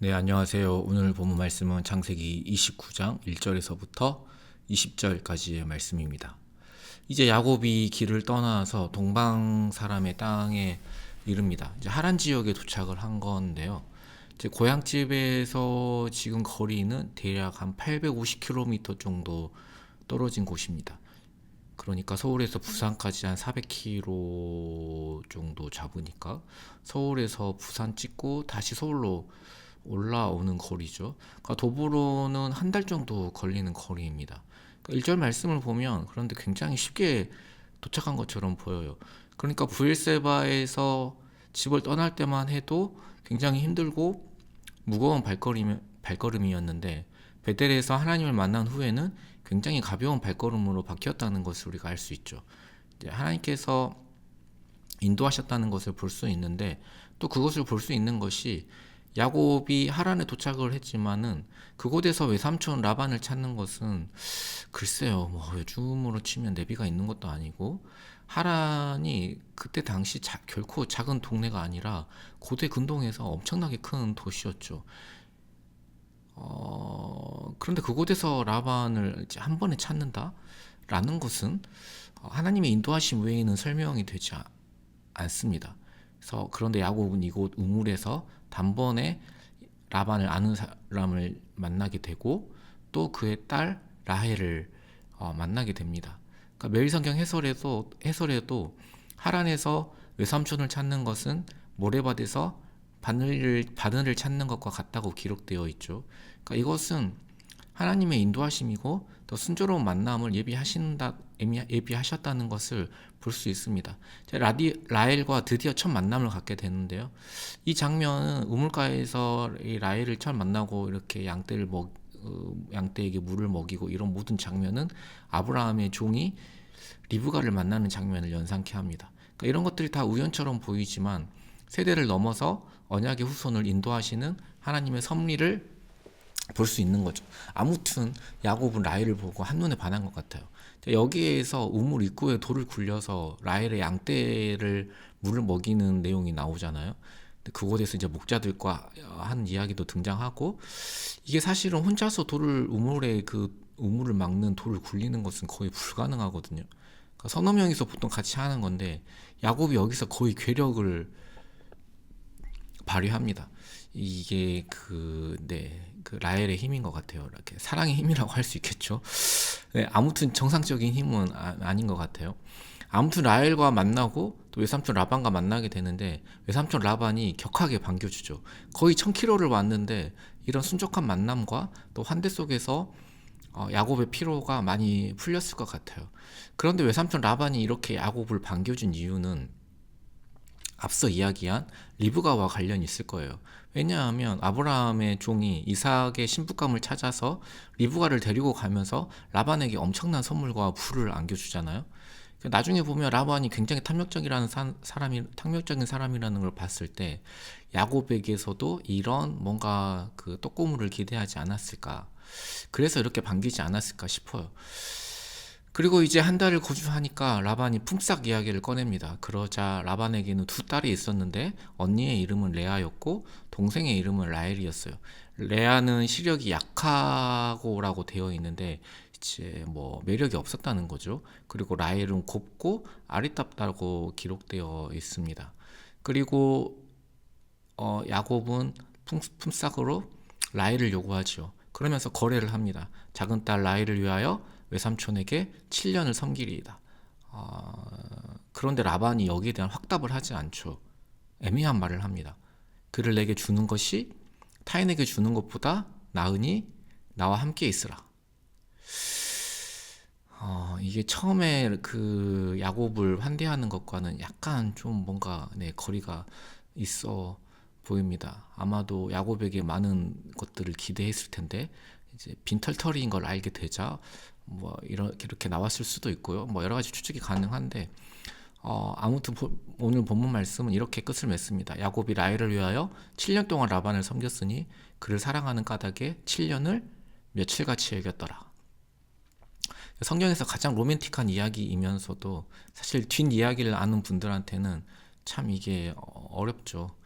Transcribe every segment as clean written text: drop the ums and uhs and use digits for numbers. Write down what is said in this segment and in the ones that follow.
네, 안녕하세요. 오늘 본문 말씀은 창세기 29장 1절에서부터 20절까지의 말씀입니다. 이제 야곱이 길을 떠나서 동방 사람의 땅에 이릅니다. 이제 하란 지역에 도착을 한 건데요. 이제 고향집에서 지금 거리는 대략 한 850km 정도 떨어진 곳입니다. 그러니까 서울에서 부산까지 한 400km 정도 잡으니까 서울에서 부산 찍고 다시 서울로 올라오는 거리죠. 그러니까 도보로는 한 달 정도 걸리는 거리입니다. 그러니까 1절 말씀을 보면 그런데 굉장히 쉽게 도착한 것처럼 보여요. 그러니까 부엘세바에서 집을 떠날 때만 해도 굉장히 힘들고 무거운 발걸음이었는데 베델에서 하나님을 만난 후에는 굉장히 가벼운 발걸음으로 바뀌었다는 것을 우리가 알 수 있죠. 이제 하나님께서 인도하셨다는 것을 볼 수 있는데 또 그것을 볼 수 있는 것이 야곱이 하란에 도착을 했지만은 그곳에서 외삼촌 라반을 찾는 것은 글쎄요, 뭐 요즘으로 치면 내비가 있는 것도 아니고 하란이 그때 당시 결코 작은 동네가 아니라 고대 근동에서 엄청나게 큰 도시였죠. 그런데 그곳에서 라반을 이제 한 번에 찾는다라는 것은 하나님의 인도하심 외에는 설명이 되지 않습니다. 그래서 그런데 야곱은 이곳 우물에서 단번에 라반을 아는 사람을 만나게 되고 또 그의 딸 라헬을 만나게 됩니다. 그러니까 매일성경 해설에도 하란에서 외삼촌을 찾는 것은 모래밭에서 바늘을 찾는 것과 같다고 기록되어 있죠. 그러니까 이것은 하나님의 인도하심이고 더 순조로운 만남을 예비하셨다는 것을 볼 수 있습니다. 라헬과 드디어 첫 만남을 갖게 되는데요. 이 장면은 우물가에서 이 라헬을 첫 만나고 이렇게 양떼에게 물을 먹이고 이런 모든 장면은 아브라함의 종이 리브가를 만나는 장면을 연상케 합니다. 그러니까 이런 것들이 다 우연처럼 보이지만 세대를 넘어서 언약의 후손을 인도하시는 하나님의 섭리를 볼 수 있는 거죠. 아무튼 야곱은 라헬을 보고 한눈에 반한 것 같아요. 여기에서 우물 입구에 돌을 굴려서 라헬의 양떼를 물을 먹이는 내용이 나오잖아요. 그곳에서 이제 목자들과 한 이야기도 등장하고 이게 사실은 혼자서 우물을 막는 돌을 굴리는 것은 거의 불가능하거든요. 그러니까 서너 명이서 보통 같이 하는 건데 야곱이 여기서 거의 괴력을 발휘합니다. 이게 그 라헬의 힘인 것 같아요. 이렇게 사랑의 힘이라고 할 수 있겠죠. 네, 아무튼 정상적인 힘은 아닌 것 같아요. 아무튼 라헬과 만나고 또 외삼촌 라반과 만나게 되는데 외삼촌 라반이 격하게 반겨주죠. 거의 1000km를 왔는데 이런 순적한 만남과 또 환대 속에서 야곱의 피로가 많이 풀렸을 것 같아요. 그런데 외삼촌 라반이 이렇게 야곱을 반겨준 이유는 앞서 이야기한 리브가와 관련이 있을 거예요. 왜냐하면 아브라함의 종이 이삭의 신부감을 찾아서 리브가를 데리고 가면서 라반에게 엄청난 선물과 부를 안겨주잖아요. 나중에 보면 라반이 굉장히 탐욕적인 사람이라는 걸 봤을 때 야곱에게서도 이런 뭔가 그 떡고물을 기대하지 않았을까. 그래서 이렇게 반기지 않았을까 싶어요. 그리고 이제 한 달을 거주하니까 라반이 품삯 이야기를 꺼냅니다. 그러자 라반에게는 두 딸이 있었는데 언니의 이름은 레아였고 동생의 이름은 라헬이었어요. 레아는 시력이 약하고라고 되어 있는데 이제 뭐 매력이 없었다는 거죠. 그리고 라헬은 곱고 아리따다고 기록되어 있습니다. 그리고 야곱은 품삯으로 라헬을 요구하죠. 그러면서 거래를 합니다. 작은 딸 라헬을 위하여 외삼촌에게 7년을 섬기리이다. 그런데 라반이 여기에 대한 확답을 하지 않죠. 애매한 말을 합니다. 그를 내게 주는 것이 타인에게 주는 것보다 나으니 나와 함께 있으라. 이게 처음에 그 야곱을 환대하는 것과는 약간 좀 뭔가 거리가 있어 보입니다. 아마도 야곱에게 많은 것들을 기대했을 텐데 이제 빈털터리인 걸 알게 되자 뭐 이렇게 나왔을 수도 있고요. 뭐 여러 가지 추측이 가능한데 아무튼 오늘 본문 말씀은 이렇게 끝을 맺습니다. 야곱이 라헬을 위하여 7년 동안 라반을 섬겼으니 그를 사랑하는 까닭에 7년을 며칠같이 여겼더라. 성경에서 가장 로맨틱한 이야기이면서도 사실 뒷이야기를 아는 분들한테는 참 이게 어렵죠.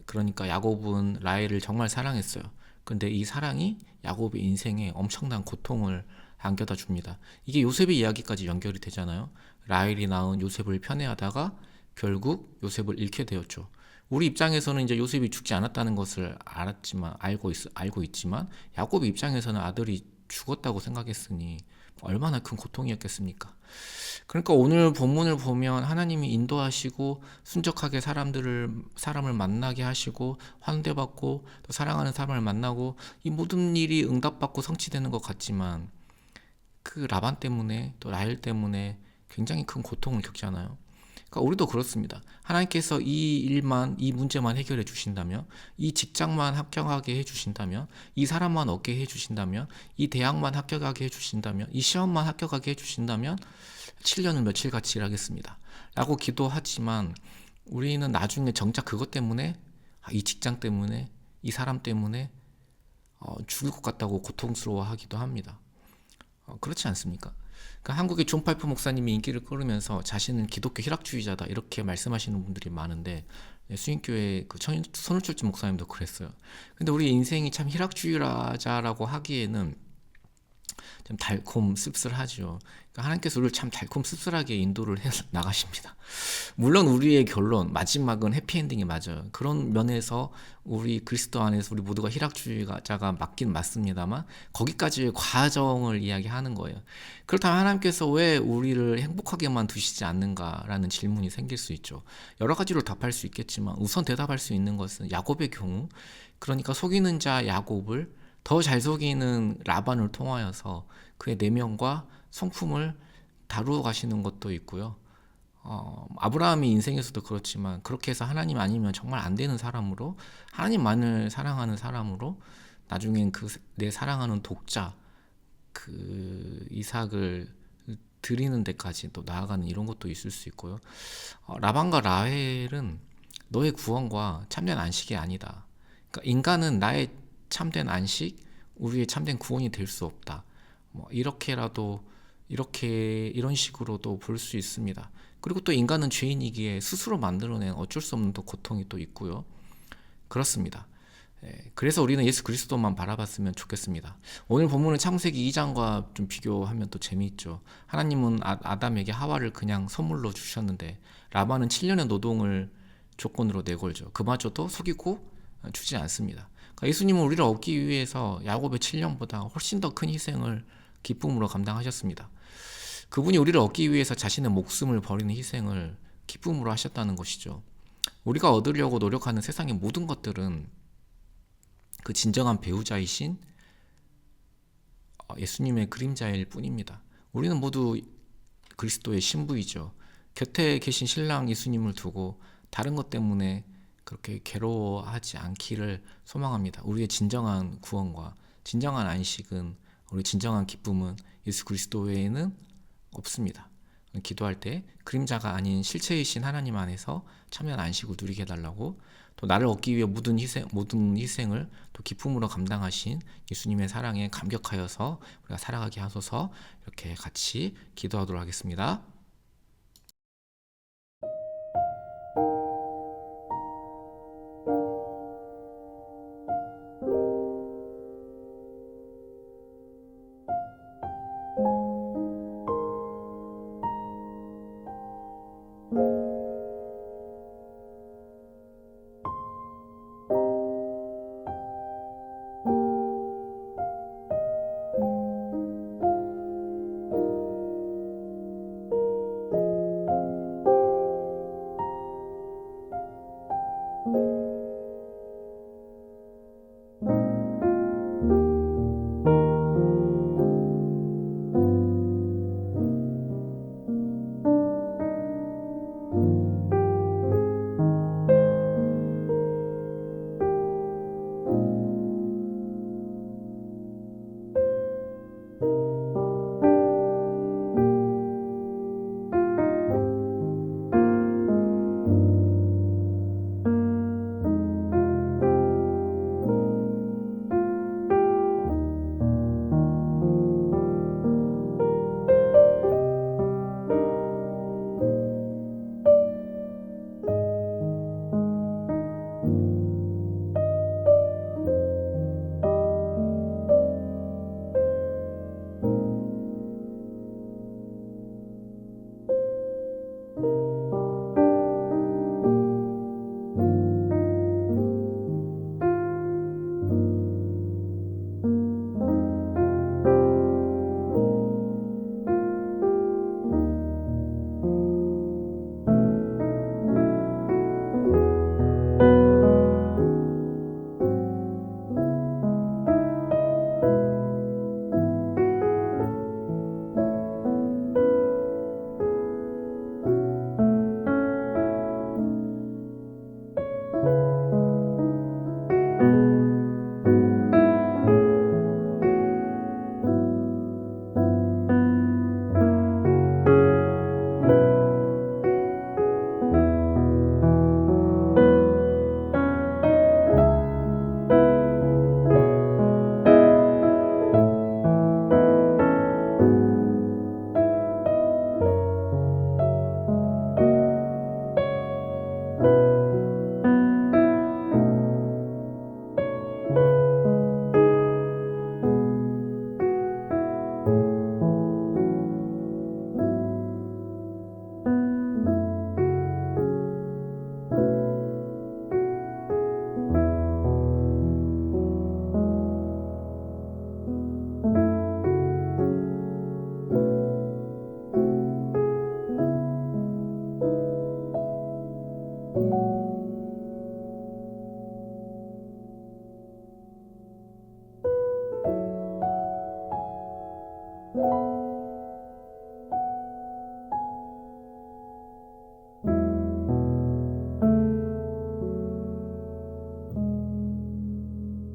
그러니까 야곱은 라헬을 정말 사랑했어요. 근데 이 사랑이 야곱의 인생에 엄청난 고통을 안겨다 줍니다. 이게 요셉의 이야기까지 연결이 되잖아요. 라헬이 낳은 요셉을 편애하다가 결국 요셉을 잃게 되었죠. 우리 입장에서는 이제 요셉이 죽지 않았다는 것을 알고 있지만 야곱의 입장에서는 아들이 죽었다고 생각했으니 얼마나 큰 고통이었겠습니까? 그러니까 오늘 본문을 보면 하나님이 인도하시고 순적하게 사람을 만나게 하시고 환대받고 또 사랑하는 사람을 만나고 이 모든 일이 응답받고 성취되는 것 같지만 그 라반 때문에 또 라헬 때문에 굉장히 큰 고통을 겪잖아요. 그러니까 우리도 그렇습니다. 하나님께서 이 문제만 해결해 주신다면, 이 직장만 합격하게 해 주신다면, 이 사람만 얻게 해 주신다면, 이 대학만 합격하게 해 주신다면, 이 시험만 합격하게 해 주신다면 7년을 며칠 같이 일하겠습니다 라고 기도하지만 우리는 나중에 정작 그것 때문에 이 직장 때문에 이 사람 때문에 죽을 것 같다고 고통스러워하기도 합니다. 그렇지 않습니까? 그러니까 한국의 존 파이프 목사님이 인기를 끌으면서 자신은 기독교 희락주의자다 이렇게 말씀하시는 분들이 많은데 수인교회 그 손울철주 목사님도 그랬어요. 근데 우리 인생이 참 희락주의자라고 하기에는 좀 달콤 씁쓸하죠. 그러니까 하나님께서 우리를 참 달콤 씁쓸하게 인도를 해 나가십니다. 물론 우리의 결론 마지막은 해피엔딩이 맞아요. 그런 면에서 우리 그리스도 안에서 우리 모두가 희락주의자가 맞긴 맞습니다만 거기까지의 과정을 이야기하는 거예요. 그렇다면 하나님께서 왜 우리를 행복하게만 두시지 않는가라는 질문이 생길 수 있죠. 여러 가지로 답할 수 있겠지만 우선 대답할 수 있는 것은 야곱의 경우, 그러니까 속이는 자 야곱을 더 잘 속이는 라반을 통하여서 그의 내면과 성품을 다루어 가시는 것도 있고요. 아브라함이 인생에서도 그렇지만 그렇게 해서 하나님 아니면 정말 안 되는 사람으로, 하나님만을 사랑하는 사람으로 나중엔 그 내 사랑하는 독자 그 이삭을 드리는 데까지 또 나아가는 이런 것도 있을 수 있고요. 라반과 라헬은 너의 구원과 참된 안식이 아니다. 그러니까 인간은 나의 참된 안식, 우리의 참된 구원이 될 수 없다. 이런 식으로도 볼 수 있습니다. 그리고 또 인간은 죄인이기에 스스로 만들어낸 어쩔 수 없는 또 고통이 또 있고요. 그렇습니다. 그래서 우리는 예수 그리스도만 바라봤으면 좋겠습니다. 오늘 본문은 창세기 2장과 좀 비교하면 또 재미있죠. 하나님은 아담에게 하와를 그냥 선물로 주셨는데 라반은 7년의 노동을 조건으로 내걸죠. 그마저도 속이고 주지 않습니다. 그러니까 예수님은 우리를 얻기 위해서 야곱의 7년보다 훨씬 더 큰 희생을 기쁨으로 감당하셨습니다. 그분이 우리를 얻기 위해서 자신의 목숨을 버리는 희생을 기쁨으로 하셨다는 것이죠. 우리가 얻으려고 노력하는 세상의 모든 것들은 그 진정한 배우자이신 예수님의 그림자일 뿐입니다. 우리는 모두 그리스도의 신부이죠. 곁에 계신 신랑 예수님을 두고 다른 것 때문에 그렇게 괴로워하지 않기를 소망합니다. 우리의 진정한 구원과 진정한 안식은, 우리 진정한 기쁨은 예수 그리스도 외에는 없습니다. 기도할 때 그림자가 아닌 실체이신 하나님 안에서 참된 안식을 누리게 해달라고, 또 나를 얻기 위해 모든 희생을 또 기쁨으로 감당하신 예수님의 사랑에 감격하여서 우리가 살아가게 하소서, 이렇게 같이 기도하도록 하겠습니다.